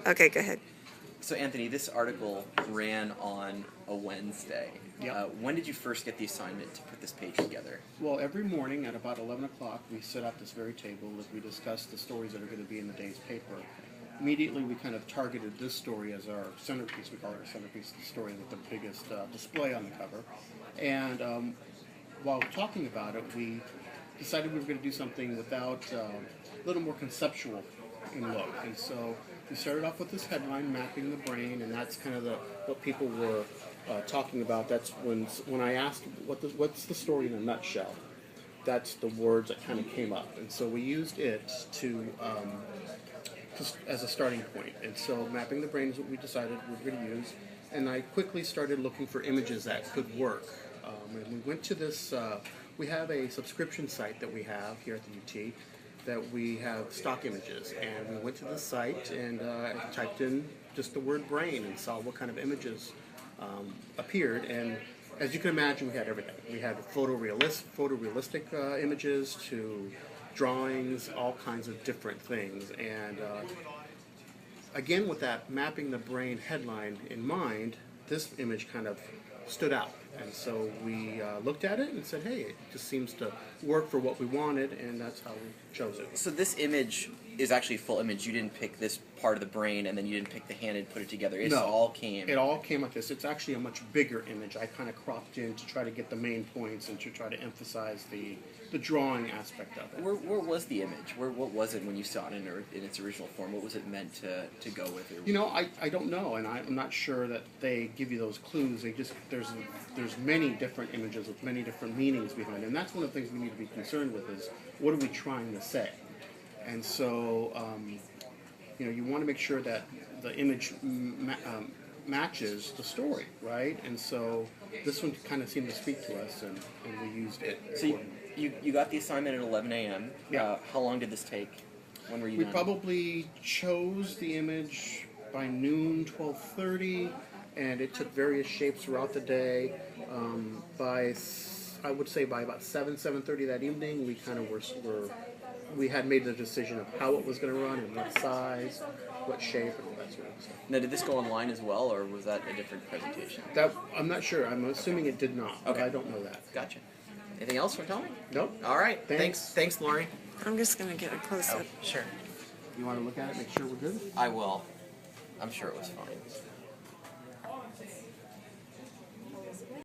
Okay, go ahead. So Anthony, this article ran on a Wednesday. Yep. When did you first get the assignment to put this page together? Well, every morning at about 11 o'clock, we set up this very table as we discuss the stories that are going to be in the day's paper. Immediately, we kind of targeted this story as our centerpiece. We call it our centerpiece, the story with the biggest display on the cover. And while talking about it, we decided we were going to do something without a little more conceptual in look. And so we started off with this headline, Mapping the Brain, and that's kind of what people were talking about. That's when I asked what's the story in a nutshell. That's the words that kind of came up, and so we used it to just as a starting point. And so Mapping the Brain is what we decided we were going to use, and I quickly started looking for images that could work. And we went to this. We have a subscription site that we have here at the UT that we have stock images, and we went to the site and typed in just the word brain and saw what kind of images appeared. And as you can imagine, we had everything. We had photorealistic images to drawings, all kinds of different things. And again, with that Mapping the Brain headline in mind, this image kind of stood out. And so we looked at it and said, hey, it just seems to work for what we wanted, and that's how we chose it. So this image is actually a full image. You didn't pick this part of the brain, and then you didn't pick the hand and put it together. It all came. It all came like this. It's actually a much bigger image. I kind of cropped in to try to get the main points and to try to emphasize the drawing aspect of it. Where was the image? What was it when you saw it in its original form? What was it meant to go with? You know, I don't know, and I'm not sure that they give you those clues. They just there's many different images with many different meanings behind it, and that's one of the things we need to be concerned with is what are we trying to say? And so, you know, you want to make sure that the image matches the story, right? And so this one kind of seemed to speak to us, and we used it. So you got the assignment at 11 a.m. Yeah. How long did this take? When were you We done? probably chose the image by noon, 12:30, and it took various shapes throughout the day. I would say by about 7:30 that evening, we kind of we had made the decision of how it was going to run and what size, what shape, and all that sort of stuff. Now, did this go online as well, or was that a different presentation? That I'm not sure. I'm assuming it did not. But Okay. I don't know that. Gotcha. Anything else for Tommy? Nope. All right. Thanks. Thanks, Lori. I'm just going to get a close-up. Sure. You want to look at it, make sure we're good? I will. I'm sure it was fine.